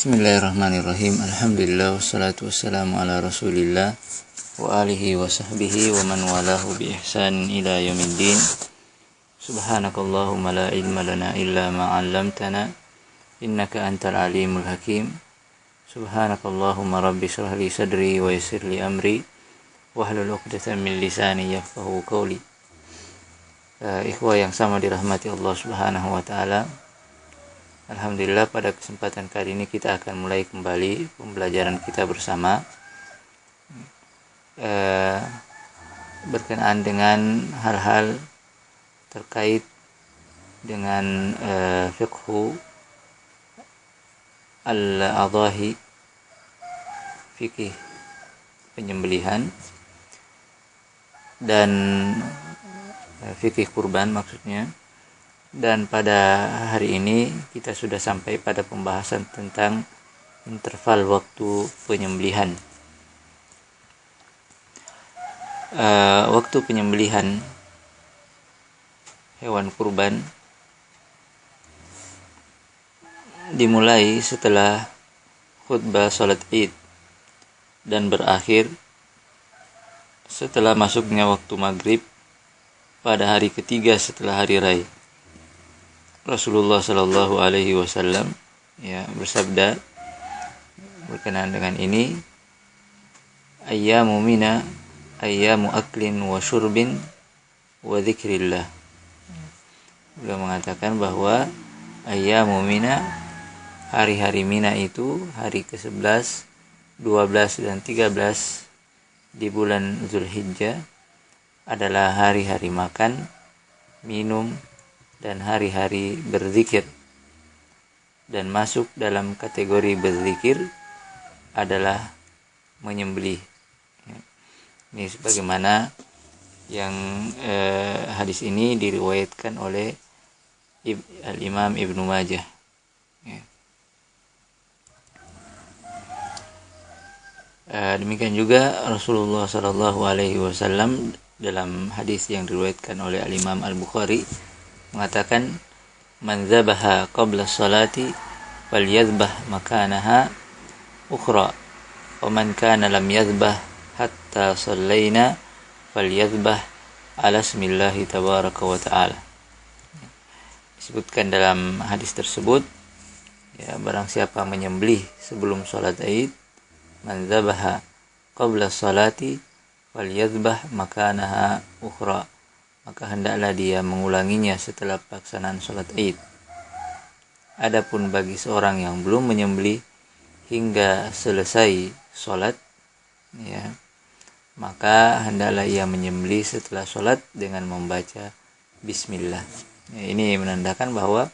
Bismillahirrahmanirrahim. Alhamdulillah wassalatu wassalamu ala Rasulillah wa alihi wa sahbihi wa man walahu bi ihsan ila yaumiddin. Subhanakallahumma la ilma lana illa ma 'allamtana innaka antal alimul hakim. Subhanakallahumma rabbi shrah li sadri wa yassir li amri wahlul 'uqdatam min lisani yafqahu qawli. Ikhwah yang sama dirahmati Allah Subhanahu wa taala. Alhamdulillah, pada kesempatan kali ini kita akan mulai kembali pembelajaran kita bersama berkenaan dengan hal-hal terkait dengan fiqhu al-adhahi, fikih penyembelihan dan fikih kurban maksudnya. Dan pada hari ini kita sudah sampai pada pembahasan tentang interval waktu penyembelihan. Waktu penyembelihan hewan kurban dimulai setelah khutbah salat Id dan berakhir setelah masuknya waktu maghrib pada hari ketiga setelah hari raya. Rasulullah Shallallahu Alaihi Wasallam bersabda berkenaan dengan ini, ayyamu mina ayyamu aklin wa syurbin wa dzikrillah. Beliau mengatakan bahwa ayyamu mina, hari-hari Mina itu hari ke-11, 12 dan 13 di bulan Zulhijjah adalah hari-hari makan, minum dan hari-hari berzikir, dan masuk dalam kategori berzikir adalah menyembelih. Ini sebagaimana yang hadis ini diriwayatkan oleh Al-Imam Ibnu Majah. Demikian juga Rasulullah Shallallahu Alaihi Wasallam dalam hadis yang diriwayatkan oleh Al-Imam Al-Bukhari mengatakan, man zabaha qabla salati falyadhbah makanaha ukhra wa man kana lam yadhbah hatta sallaina falyadhbah ala ismillahi tabaraka wa ta'ala. Disebutkan dalam hadis tersebut, barang siapa menyembelih sebelum salat Id, man zabaha qabla salati falyadhbah makanaha ukhra, maka hendaklah dia mengulanginya setelah pelaksanaan salat Id. Adapun bagi seorang yang belum menyembelih hingga selesai salat, maka hendaklah ia menyembelih setelah salat dengan membaca bismillah. Ini menandakan bahwa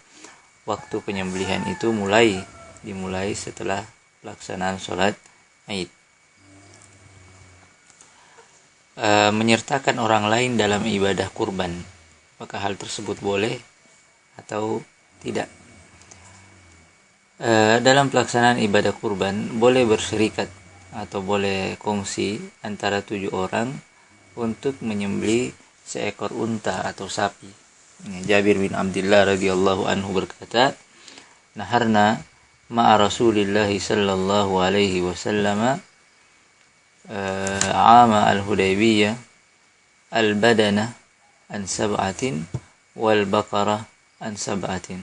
waktu penyembelihan itu dimulai setelah pelaksanaan salat Id. Menyertakan orang lain dalam ibadah kurban, apakah hal tersebut boleh atau tidak? Dalam pelaksanaan ibadah kurban boleh berserikat atau boleh kongsi antara 7 orang untuk menyembelih seekor unta atau sapi. Jabir bin Abdullah radhiyallahu anhu berkata, naharna ma'a Rasulillah sallallahu alaihi wasallam ama al-Hudaybiyah al-badana an sab'atin wal baqarah an sab'atin.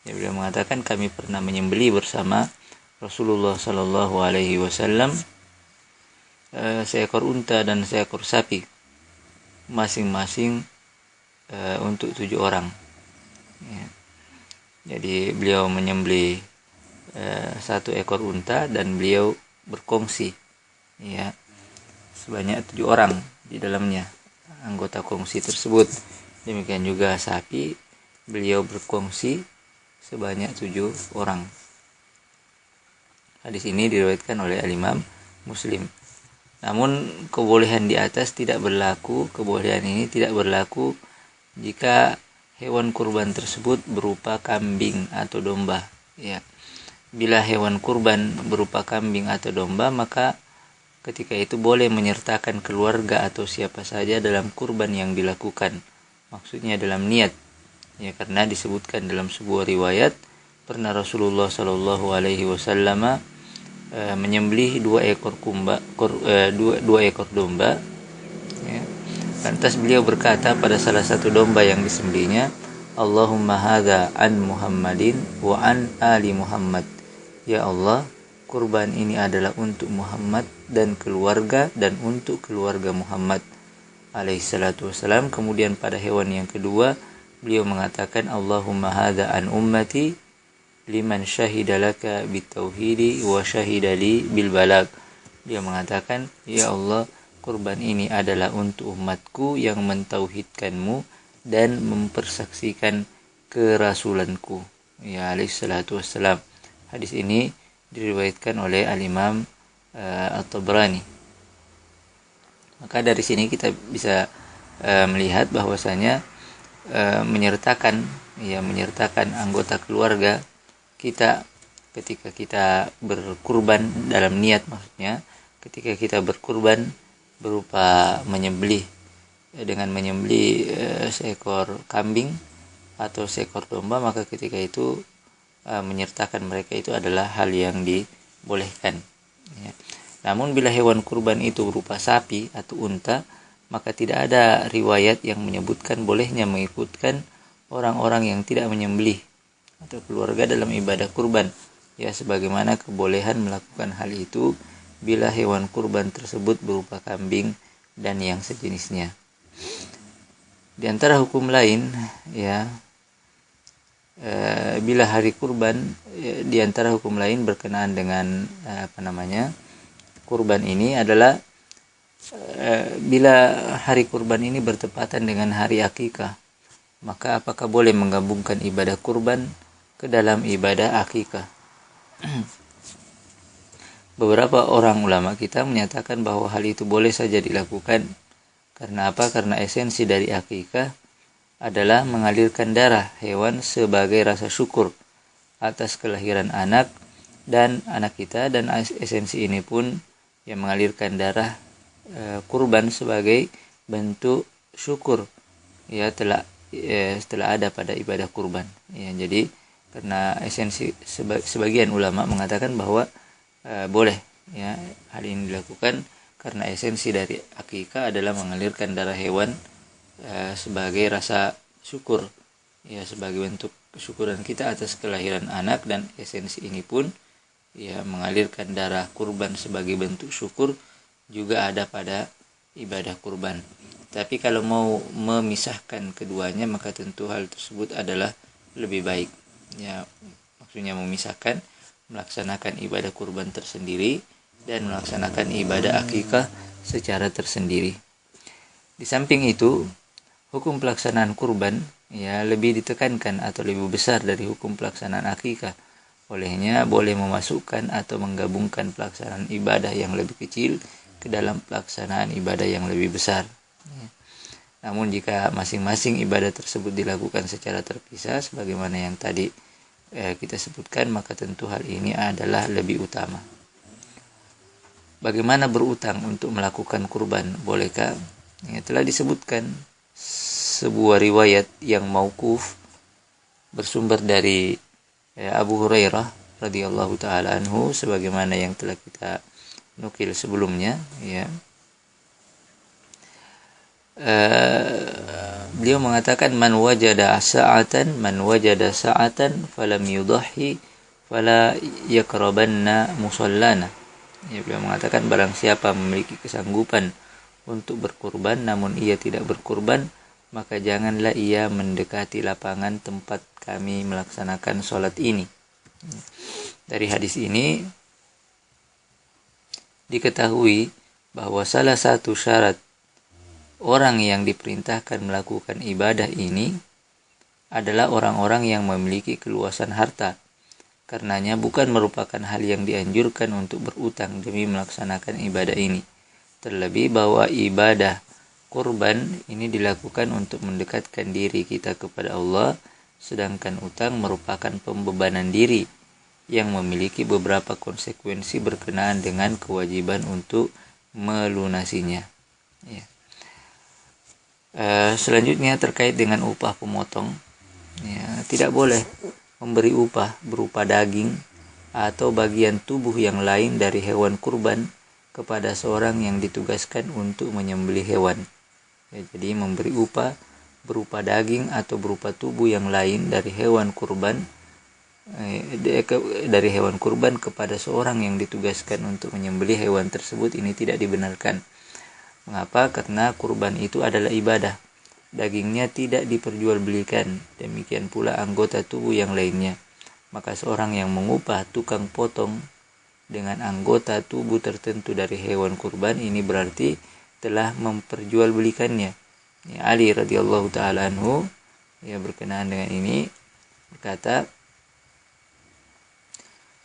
Beliau mengatakan, kami pernah menyembelih bersama Rasulullah sallallahu alaihi wasallam seekor unta dan seekor sapi, masing-masing untuk 7 orang. Jadi beliau menyembelih 1 ekor unta dan beliau berkongsi sebanyak 7 orang di dalamnya anggota kongsi tersebut. Demikian juga sapi, beliau berkongsi sebanyak 7 orang. Hadis ini diriwayatkan oleh Al-Imam Muslim. Namun kebolehan di atas kebolehan ini tidak berlaku jika hewan kurban tersebut berupa kambing atau domba. Bila hewan kurban berupa kambing atau domba, maka ketika itu boleh menyertakan keluarga atau siapa saja dalam kurban yang dilakukan. Maksudnya dalam niat. Karena disebutkan dalam sebuah riwayat pernah Rasulullah Shallallahu Alaihi Wasallam menyembelih dua ekor domba. Ya. Lantas beliau berkata pada salah satu domba yang disembelihnya, Allahumma hadza an Muhammadin wa an ali Muhammad. Ya Allah, kurban ini adalah untuk Muhammad dan keluarga dan untuk keluarga Muhammad alaihi salatu wassalam. Kemudian pada hewan yang kedua beliau mengatakan, Allahumma hadza an ummati liman syahida laka bitauhidi wa syahida li bil balag. Dia mengatakan, ya Allah, kurban ini adalah untuk umatku yang mentauhidkanmu dan mempersaksikan kerasulanku, ya alaihi salatu wassalam. Hadis ini diriwayatkan oleh al-Imam At-Tabrani. Maka dari sini kita bisa melihat bahwasanya menyertakan anggota keluarga kita ketika kita berkurban, dalam niat maksudnya, ketika kita berkurban berupa menyembelih seekor kambing atau seekor domba, maka ketika itu menyertakan mereka itu adalah hal yang dibolehkan. Ya. Namun bila hewan kurban itu berupa sapi atau unta, maka tidak ada riwayat yang menyebutkan bolehnya mengikutkan orang-orang yang tidak menyembelih atau keluarga dalam ibadah kurban. Ya, sebagaimana kebolehan melakukan hal itu bila hewan kurban tersebut berupa kambing dan yang sejenisnya. Di antara hukum lain, ya, bila hari kurban, di antara hukum lain berkenaan dengan kurban ini adalah bila hari kurban ini bertepatan dengan hari akikah, maka apakah boleh menggabungkan ibadah kurban ke dalam ibadah akikah? Beberapa orang ulama kita menyatakan bahwa hal itu boleh saja dilakukan. Karena apa? Karena esensi dari akikah adalah mengalirkan darah hewan sebagai rasa syukur atas kelahiran anak kita, dan esensi ini pun yang mengalirkan darah kurban sebagai bentuk syukur, ya, setelah ada pada ibadah kurban. Ya, jadi karena esensi, sebagian ulama mengatakan bahwa boleh, ya, hal ini dilakukan karena esensi dari akikah adalah mengalirkan darah hewan sebagai rasa syukur, ya, sebagai bentuk kesyukuran kita atas kelahiran anak, dan esensi ini pun, ya, mengalirkan darah kurban sebagai bentuk syukur juga ada pada ibadah kurban. Tapi kalau mau memisahkan keduanya, maka tentu hal tersebut adalah lebih baik. Ya, maksudnya memisahkan, melaksanakan ibadah kurban tersendiri dan melaksanakan ibadah akikah secara tersendiri. Di samping itu, hukum pelaksanaan kurban, ya, lebih ditekankan atau lebih besar dari hukum pelaksanaan akikah. Olehnya boleh memasukkan atau menggabungkan pelaksanaan ibadah yang lebih kecil ke dalam pelaksanaan ibadah yang lebih besar. Ya. Namun jika masing-masing ibadah tersebut dilakukan secara terpisah sebagaimana yang tadi kita sebutkan, maka tentu hal ini adalah lebih utama. Bagaimana berutang untuk melakukan kurban? Bolehkah? Ya, telah disebutkan sebuah riwayat yang mauquf bersumber dari Abu Hurairah radhiyallahu taala anhu, sebagaimana yang telah kita nukil sebelumnya, ya. Beliau mengatakan, man wajada sa'atan falam yudhi fala yakrabanna musallana. Ya, beliau mengatakan barang siapa memiliki kesanggupan untuk berkurban namun ia tidak berkurban, maka janganlah ia mendekati lapangan tempat kami melaksanakan sholat ini. Dari hadis ini diketahui bahwa salah satu syarat orang yang diperintahkan melakukan ibadah ini adalah orang-orang yang memiliki keluasan harta. Karenanya bukan merupakan hal yang dianjurkan untuk berutang demi melaksanakan ibadah ini. Terlebih bahwa ibadah kurban ini dilakukan untuk mendekatkan diri kita kepada Allah, sedangkan utang merupakan pembebanan diri yang memiliki beberapa konsekuensi berkenaan dengan kewajiban untuk melunasinya. Ya. Selanjutnya terkait dengan upah pemotong, ya, tidak boleh memberi upah berupa daging atau bagian tubuh yang lain dari hewan kurban kepada seorang yang ditugaskan untuk menyembelih hewan. Ya, jadi memberi upah berupa daging atau berupa tubuh yang lain dari hewan kurban kepada seorang yang ditugaskan untuk menyembelih hewan tersebut, ini tidak dibenarkan. Mengapa? Karena kurban itu adalah ibadah. Dagingnya tidak diperjualbelikan, demikian pula anggota tubuh yang lainnya. Maka seorang yang mengupah tukang potong dengan anggota tubuh tertentu dari hewan kurban, ini berarti telah memperjualbelikannya. Ya, Ali radhiyallahu taala anhu berkenaan dengan ini berkata,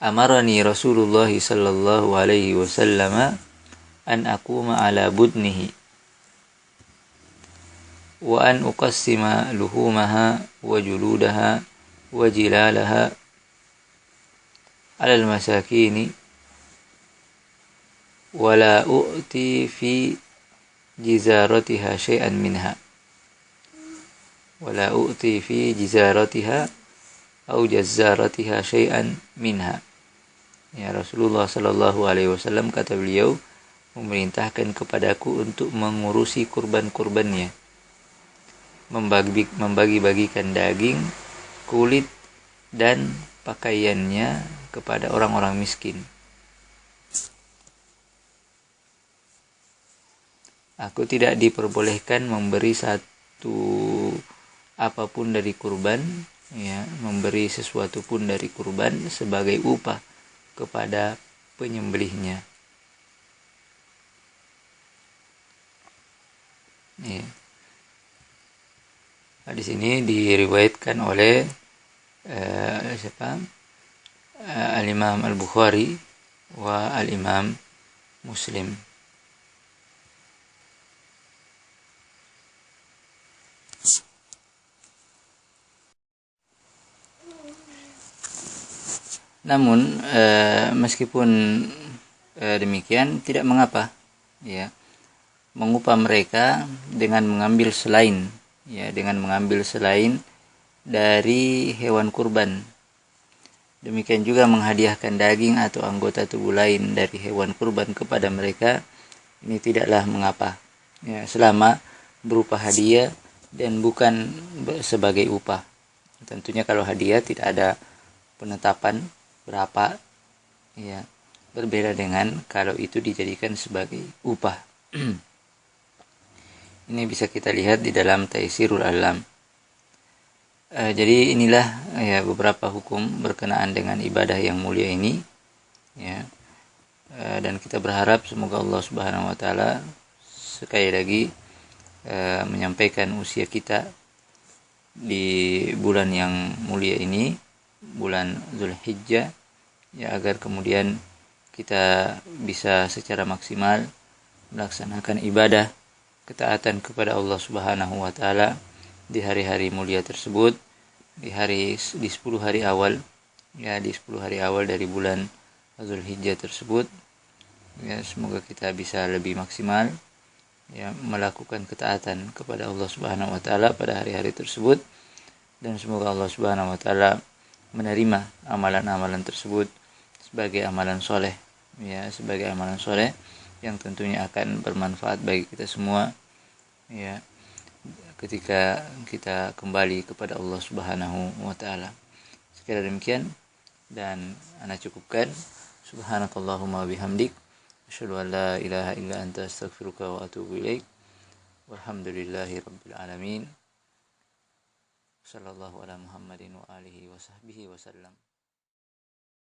amarani Rasulullah sallallahu alaihi wasallam an aquma ala budnihi wa an uqassima luhumaha wa juludaha wa jilalaha ala al-masakini wa la u'ti fi jizaratiha syai'an minha au jazzaratiha syai'an minha. Ya, Rasulullah sallallahu alaihi wasallam, kata beliau, memerintahkan kepadaku untuk mengurusi kurban-kurbannya, membagi-bagikan daging, kulit, dan pakaiannya kepada orang-orang miskin. Aku tidak diperbolehkan memberi satu apapun dari kurban, memberi sesuatu pun dari kurban sebagai upah kepada penyembelihnya. Hadis ini diriwayatkan oleh Al-Imam Al-Bukhari wa Al-Imam Muslim. Namun meskipun demikian, tidak mengapa mengupah mereka dengan mengambil selain dari hewan kurban. Demikian juga menghadiahkan daging atau anggota tubuh lain dari hewan kurban kepada mereka, ini tidaklah mengapa, selama berupa hadiah dan bukan sebagai upah. Tentunya kalau hadiah tidak ada penetapan berapa, berbeda dengan kalau itu dijadikan sebagai upah. Ini bisa kita lihat di dalam Taisirul Alam. Jadi inilah beberapa hukum berkenaan dengan ibadah yang mulia ini, dan kita berharap semoga Allah Subhanahu wa taala sekali lagi menyampaikan usia kita di bulan yang mulia ini, bulan Zulhijjah, agar kemudian kita bisa secara maksimal melaksanakan ibadah ketaatan kepada Allah Subhanahu wa taala di hari-hari mulia tersebut, di 10 hari awal, di 10 hari awal dari bulan Zulhijjah tersebut. Semoga kita bisa lebih maksimal melakukan ketaatan kepada Allah Subhanahu wa taala pada hari-hari tersebut, dan semoga Allah Subhanahu wa taala menerima amalan-amalan tersebut sebagai amalan soleh, yang tentunya akan bermanfaat bagi kita semua, ketika kita kembali kepada Allah Subhanahu wa taala. Sekira demikian, dan ana cukupkan. Subhanakallahumma bihamdik, asyhadu an la ilaha illa anta, astaghfiruka wa atubu ilaik. Walhamdulillahi rabbil alamin. Sallallahu ala Muhammadin wa alihi wa sahbihi wa sallam.